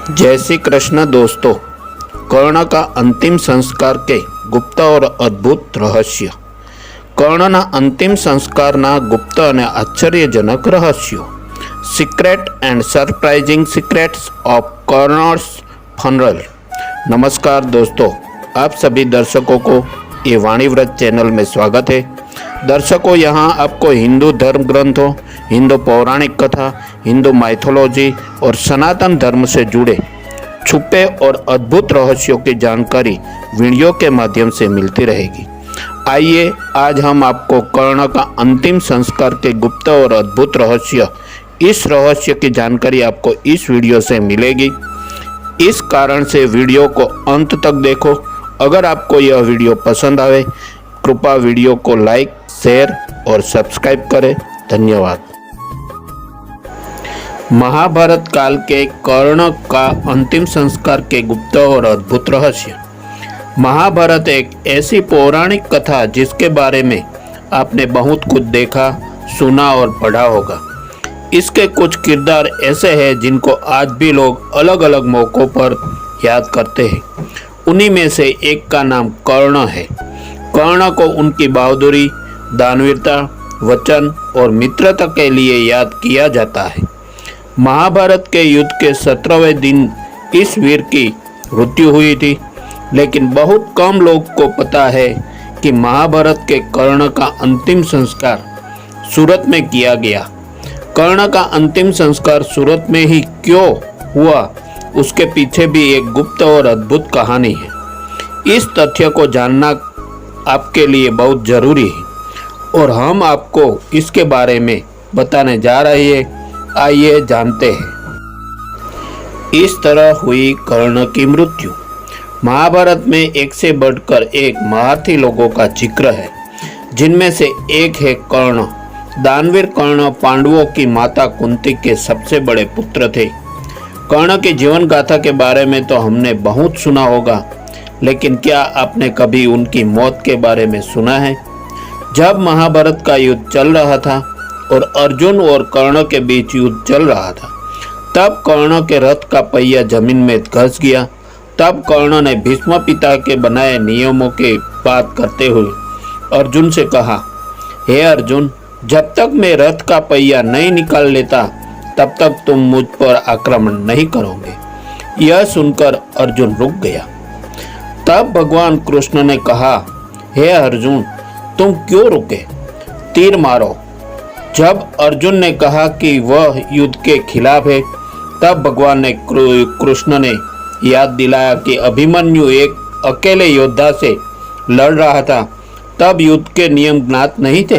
जय श्री कृष्ण दोस्तों। कर्ण का अंतिम संस्कार के गुप्त और अद्भुत रहस्य। કર્ણના અંતિમ સંસ્કારના ગુપ્ત અને આશ્ચર્યજનક રહસ્યો। Secret and surprising secrets of Karna's funeral. नमस्कार दोस्तों, आप सभी दर्शकों को ये वाणीव्रत चैनल में स्वागत है। दर्शकों, यहाँ आपको हिंदू धर्म ग्रंथों, हिंदू पौराणिक कथा, हिंदू माइथोलॉजी और सनातन धर्म से जुड़े छुपे और अद्भुत रहस्यों की जानकारी वीडियो के माध्यम से मिलती रहेगी। आइए आज हम आपको कर्ण का अंतिम संस्कार के गुप्त और अद्भुत रहस्य, इस रहस्य की जानकारी आपको इस वीडियो से मिलेगी। इस कारण से वीडियो को अंत तक देखो। अगर आपको यह वीडियो पसंद आवे, कृपया वीडियो को लाइक, शेयर और सब्सक्राइब करें। धन्यवाद। महाभारत काल के कर्ण का अंतिम संस्कार के गुप्त और अद्भुत रहस्य। महाभारत एक ऐसी पौराणिक कथा जिसके बारे में आपने बहुत कुछ देखा, सुना और पढ़ा होगा। इसके कुछ किरदार ऐसे हैं जिनको आज भी लोग अलग अलग मौक़ों पर याद करते हैं। उन्हीं में से एक का नाम कर्ण है। कर्ण को उनकी बहादुरी, दानवीरता, वचन और मित्रता के लिए याद किया जाता है। महाभारत के युद्ध के 17वें दिन इस वीर की मृत्यु हुई थी, लेकिन बहुत कम लोग को पता है कि महाभारत के कर्ण का अंतिम संस्कार सूरत में किया गया। कर्ण का अंतिम संस्कार सूरत में ही क्यों हुआ, उसके पीछे भी एक गुप्त और अद्भुत कहानी है। इस तथ्य को जानना आपके लिए बहुत ज़रूरी है और हम आपको इसके बारे में बताने जा रहे हैं। आइए जानते हैं। इस तरह हुई कर्ण की मृत्यु। महाभारत में एक से बढ़कर एक महारथी लोगों का जिक्र है, जिनमें से एक है कर्ण। दानवीर कर्ण पांडवों की माता कुंती के सबसे बड़े पुत्र थे। कर्ण की जीवन गाथा के बारे में तो हमने बहुत सुना होगा, लेकिन क्या आपने कभी उनकी मौत के बारे में सुना है? जब महाभारत का युद्ध चल रहा था और अर्जुन और कर्ण के बीच युद्ध चल रहा था, तब कर्ण के रथ का पहिया जमीन में धंस गया। तब कर्ण ने भीष्म पिता के बनाए नियमों की बात करते हुए अर्जुन से कहा, हे अर्जुन, जब तक मैं रथ का पहिया नहीं निकाल लेता तब तक तुम मुझ पर आक्रमण नहीं करोगे। यह सुनकर अर्जुन रुक गया। तब भगवान कृष्ण ने कहा, हे अर्जुन, तुम क्यों रुके? तीर मारो। जब अर्जुन ने कहा कि वह युद्ध के खिलाफ है, तब भगवान ने कृष्ण ने याद दिलाया कि अभिमन्यु एक अकेले योद्धा से लड़ रहा था। तब युद्ध के नियम ज्ञात नहीं थे।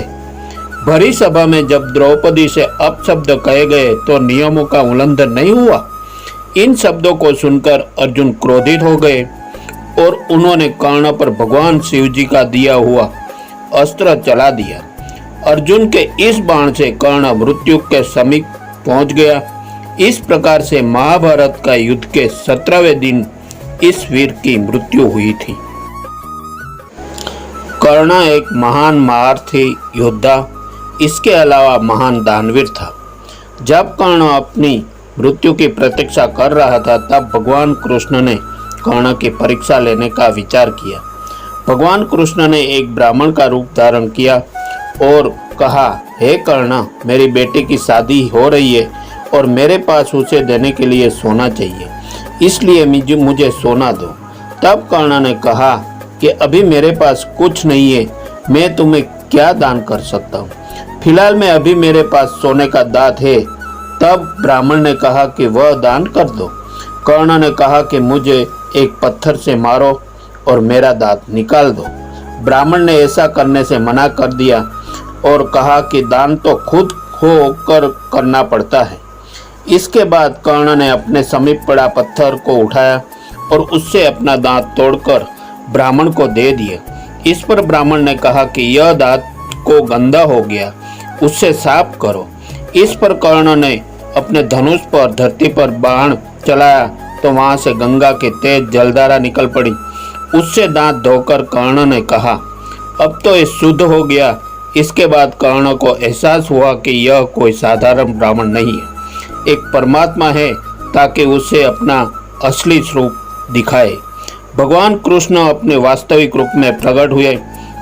भरी सभा में जब द्रौपदी से अपशब्द कहे गए तो नियमों का उल्लंघन नहीं हुआ। इन शब्दों को सुनकर अर्जुन क्रोधित हो गए और उन्होंने कर्ण पर भगवान शिव जी का दिया हुआ अस्त्र चला दिया। अर्जुन के इस बाण से कर्ण मृत्यु के समीप पहुंच गया। इस प्रकार से महाभारत का युद्ध के 17वें दिन इस वीर की मृत्यु हुई थी। कर्ण एक महान महारथी योद्धा, इसके अलावा महान दानवीर था। जब कर्ण अपनी मृत्यु की प्रतीक्षा कर रहा था, तब भगवान कृष्ण ने कर्ण की परीक्षा लेने का विचार किया। भगवान कृष्ण ने एक ब्राह्मण का रूप धारण किया और कहा, हे कर्ण, मेरी बेटी की शादी हो रही है और मेरे पास उसे देने के लिए सोना चाहिए, इसलिए मुझे सोना दो। तब कर्ण ने कहा कि अभी मेरे पास कुछ नहीं है, मैं तुम्हें क्या दान कर सकता हूँ? फिलहाल में अभी मेरे पास सोने का दांत है। तब ब्राह्मण ने कहा कि वह दान कर दो। कर्ण ने कहा कि मुझे एक पत्थर से मारो और मेरा दांत निकाल दो। ब्राह्मण ने ऐसा करने से मना कर दिया और कहा कि दान तो खुद होकर करना पड़ता है। इसके बाद कर्ण ने अपने समीप पड़ा पत्थर को उठाया और उससे अपना दांत तोड़कर ब्राह्मण को दे दिया। इस पर ब्राह्मण ने कहा कि यह दांत को गंदा हो गया, उससे साफ करो। इस पर कर्ण ने अपने धनुष पर धरती पर बाण चलाया तो वहां से गंगा की तेज जलधारा निकल पड़ी। उससे दांत धोकर कर्ण ने कहा, अब तो ये शुद्ध हो गया। इसके बाद कर्ण को एहसास हुआ कि यह कोई साधारण ब्राह्मण नहीं है, एक परमात्मा है, ताकि उसे अपना असली स्वरूप दिखाए। भगवान कृष्ण अपने वास्तविक रूप में प्रकट हुए।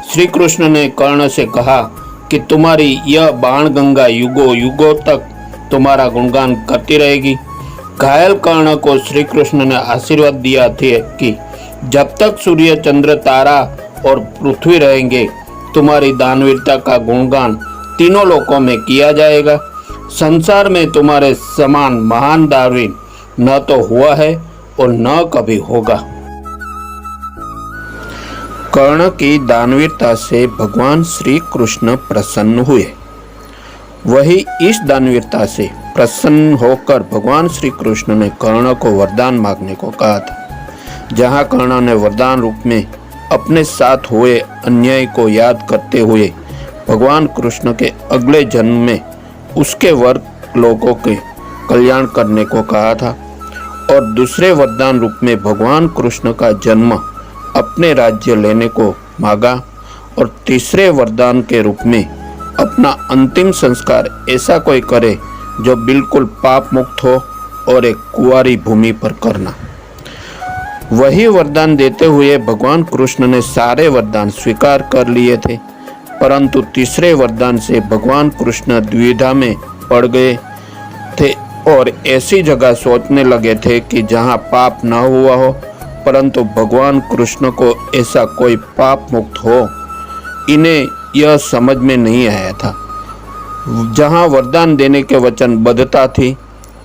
श्री कृष्ण ने कर्ण से कहा कि तुम्हारी यह बाण गंगा युगों युगों तक तुम्हारा गुणगान करती रहेगी। घायल कर्ण को श्री कृष्ण ने आशीर्वाद दिया था कि जब तक सूर्य, चंद्र, तारा और पृथ्वी रहेंगे तुम्हारी दानवीरता का गुणगान तीनों लोकों में किया जाएगा। संसार में तुम्हारे समान महान दानवीर न तो हुआ है और न कभी होगा। कर्ण की दानवीरता से भगवान श्री कृष्ण प्रसन्न हुए। वही इस दानवीरता से प्रसन्न होकर भगवान श्री कृष्ण ने कर्ण को वरदान मांगने को कहा था। जहाँ कर्ण ने वरदान रूप में अपने साथ हुए अन्याय को याद करते हुए भगवान कृष्ण के अगले जन्म में उसके वर्ग लोगों के कल्याण करने को कहा था, और दूसरे वरदान रूप में भगवान कृष्ण का जन्म अपने राज्य लेने को मांगा, और तीसरे वरदान के रूप में अपना अंतिम संस्कार ऐसा कोई करे जो बिल्कुल पाप मुक्त हो और एक कुंवारी भूमि पर करना। वही वरदान देते हुए भगवान कृष्ण ने सारे वरदान स्वीकार कर लिए थे, परंतु तीसरे वरदान से भगवान कृष्ण द्विधा में पड़ गए थे और ऐसी जगह सोचने लगे थे कि जहां पाप न हुआ हो, परंतु भगवान कृष्ण को ऐसा कोई पाप मुक्त हो, इन्हें यह समझ में नहीं आया था। जहां वरदान देने के वचनबद्धता थी,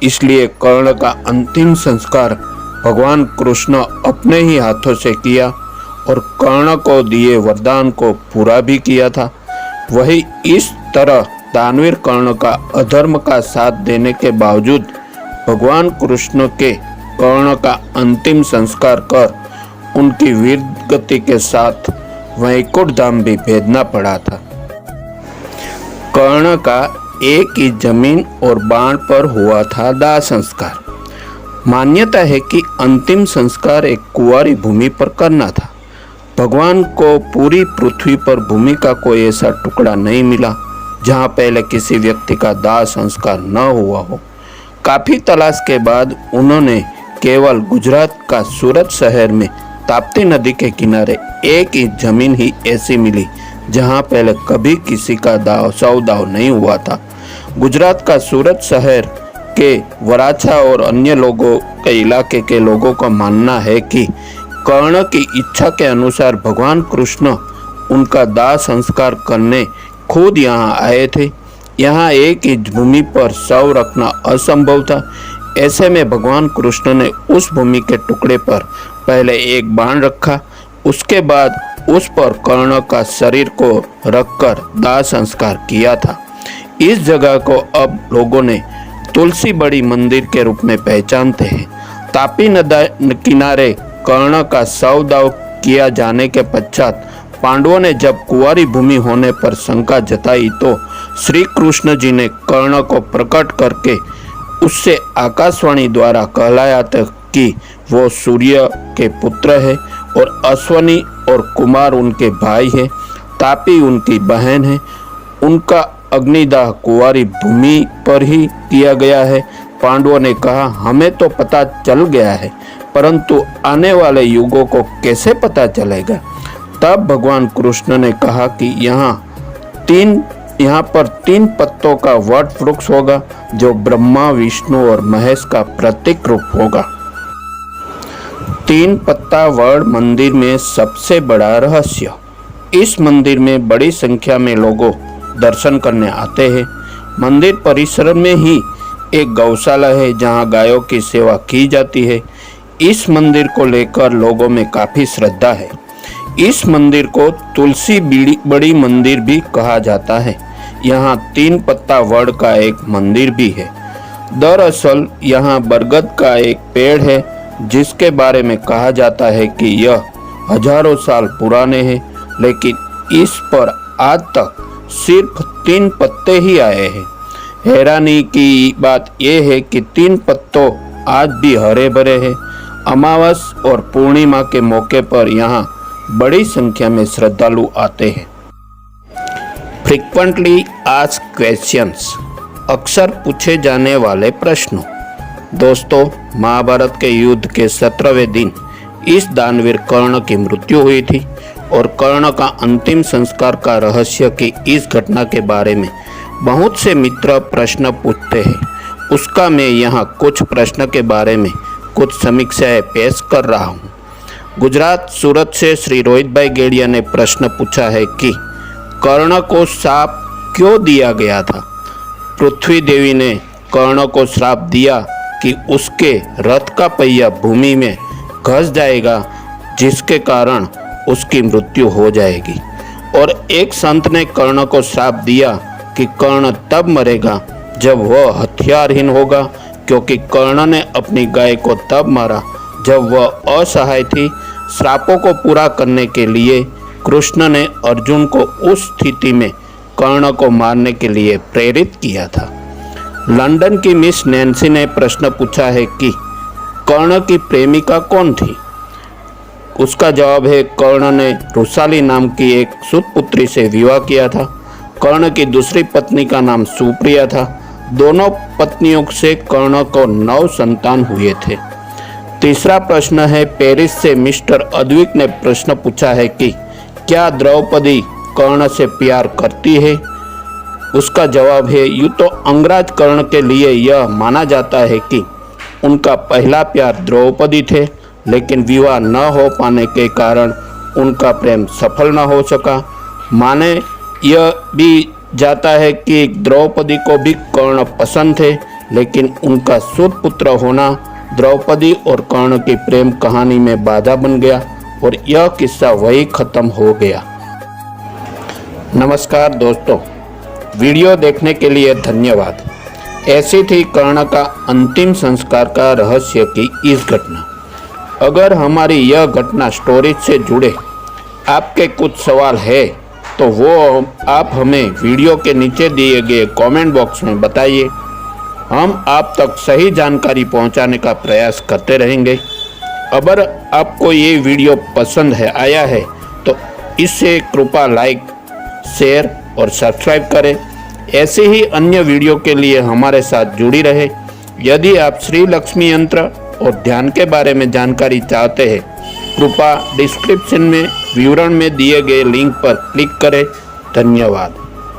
इसलिए कर्ण का अंतिम संस्कार भगवान कृष्ण अपने ही हाथों से किया और कर्ण को दिए वरदान को पूरा भी किया था। वही इस तरह दानवीर कर्ण का अधर्म का साथ देने के बावजूद भगवान कृष्ण के कर्ण का अंतिम संस्कार कर उनकी वीर गति के साथ वैकुंठ धाम भी भेजना पड़ा था। कर्ण का एक ही जमीन और बाण पर हुआ था दाह संस्कार। मान्यता है कि अंतिम संस्कार एक कुंवारी भूमि पर करना था। भगवान को पूरी पृथ्वी पर भूमि का कोई ऐसा टुकड़ा नहीं मिला जहां पहले किसी व्यक्ति का दाह संस्कार न हुआ हो। काफ़ी तलाश के बाद उन्होंने केवल गुजरात का सूरत शहर में ताप्ती नदी के किनारे एक ही जमीन ही ऐसी मिली जहां पहले कभी किसी का दाव सौदाव नहीं हुआ था। गुजरात का सूरत शहर के वराछा और अन्य लोगों के इलाके के लोगों का मानना है कि कर्ण की इच्छा के अनुसार भगवान कृष्ण उनका दाह संस्कार करने खुद यहाँ आए थे। यहाँ एक ही भूमि पर शव रखना असंभव था। ऐसे में भगवान कृष्ण ने उस भूमि के टुकड़े पर पहले एक बाण रखा, उसके बाद उस पर कर्ण का शरीर को रखकर दाह संस्कार किया था। इस जगह को अब लोगों ने तुलसी बड़ी मंदिर के रूप में पहचानते हैं। तापी नदी किनारे कर्ण का शव दाह किया जाने के पश्चात पांडवों ने जब कुंवारी भूमि होने पर शंका जताई तो श्री कृष्ण जी ने कर्ण को प्रकट करके उससे आकाशवाणी द्वारा कहलाया था कि वो सूर्य के पुत्र है और अश्वनी और कुमार उनके भाई हैं, तापी उनकी बहन है। उनका अग्निदाह कुंवारी भूमि पर ही किया गया है। पांडवों ने कहा, हमें तो पता चल गया है, परंतु आने वाले युगों को कैसे पता चलेगा। तब भगवान कृष्ण ने कहा कि यहाँ पर 3 पत्तों का वट वृक्ष होगा जो ब्रह्मा, विष्णु और महेश का प्रतीक रूप होगा। 3 पत्ता वड मंदिर में सबसे बड़ा रहस्य। इस मंदिर में बड़ी संख्या में लोगों दर्शन करने आते हैं। मंदिर परिसर में ही एक गौशाला है जहां गायों की सेवा की जाती है। इस मंदिर को लेकर लोगों में काफ़ी श्रद्धा है। इस मंदिर को तुलसी बड़ी मंदिर भी कहा जाता है। यहाँ 3 पत्ता वड का एक मंदिर भी है। दरअसल यहाँ बरगद का एक पेड़ है जिसके बारे में कहा जाता है कि यह हजारों साल पुराने हैं, लेकिन इस पर आज तक सिर्फ 3 पत्ते ही आए हैं। हैरानी की बात यह है कि 3 पत्तों आज भी हरे भरे हैं। अमावस और पूर्णिमा के मौके पर यहाँ बड़ी संख्या में श्रद्धालु आते हैं। फ्रीक्वेंटली आस्क्ड क्वेश्चंस, अक्सर पूछे जाने वाले प्रश्नों। दोस्तों, महाभारत के युद्ध के 17वें दिन इस दानवीर कर्ण की मृत्यु हुई थी और कर्ण का अंतिम संस्कार का रहस्य की इस घटना के बारे में बहुत से मित्र प्रश्न पूछते हैं। उसका मैं यहाँ कुछ प्रश्न के बारे में कुछ समीक्षाएं पेश कर रहा हूँ। गुजरात सूरत से श्री रोहित भाई गेड़िया ने प्रश्न पूछा है कि कर्ण को श्राप क्यों दिया गया था। पृथ्वी देवी ने कर्ण को श्राप दिया कि उसके रथ का पहिया भूमि में घस जाएगा, जिसके कारण उसकी मृत्यु हो जाएगी। और एक संत ने कर्ण को श्राप दिया कि कर्ण तब मरेगा जब वह हथियारहीन होगा, क्योंकि कर्ण ने अपनी गाय को तब मारा जब वह असहाय थी। श्रापों को पूरा करने के लिए कृष्ण ने अर्जुन को उस स्थिति में कर्ण को मारने के लिए प्रेरित किया था। लंदन की मिस नैन्सी ने प्रश्न पूछा है कि कर्ण की प्रेमिका कौन थी। उसका जवाब है, कर्ण ने रुसाली नाम की एक सुतपुत्री से विवाह किया था। कर्ण की दूसरी पत्नी का नाम सुप्रिया था। दोनों पत्नियों से कर्ण को 9 संतान हुए थे। तीसरा प्रश्न है, पेरिस से मिस्टर अद्विक ने प्रश्न पूछा है कि क्या द्रौपदी कर्ण से प्यार करती है। उसका जवाब है, यूँ तो अंगराज कर्ण के लिए यह माना जाता है कि उनका पहला प्यार द्रौपदी थे, लेकिन विवाह न हो पाने के कारण उनका प्रेम सफल न हो सका। माने यह भी जाता है कि द्रौपदी को भी कर्ण पसंद थे, लेकिन उनका सुपुत्र होना द्रौपदी और कर्ण की प्रेम कहानी में बाधा बन गया और यह किस्सा वही खत्म हो गया। नमस्कार दोस्तों, वीडियो देखने के लिए धन्यवाद। ऐसी थी कर्ण का अंतिम संस्कार का रहस्य की इस घटना। अगर हमारी यह घटना स्टोरी से जुड़े आपके कुछ सवाल है तो वो आप हमें वीडियो के नीचे दिए गए कमेंट बॉक्स में बताइए। हम आप तक सही जानकारी पहुंचाने का प्रयास करते रहेंगे। अगर आपको ये वीडियो पसंद आया है तो इसे कृपया लाइक, शेयर और सब्सक्राइब करें। ऐसे ही अन्य वीडियो के लिए हमारे साथ जुड़ी रहे। यदि आप श्री लक्ष्मी यंत्र और ध्यान के बारे में जानकारी चाहते हैं, कृपया डिस्क्रिप्शन में विवरण में दिए गए लिंक पर क्लिक करें। धन्यवाद।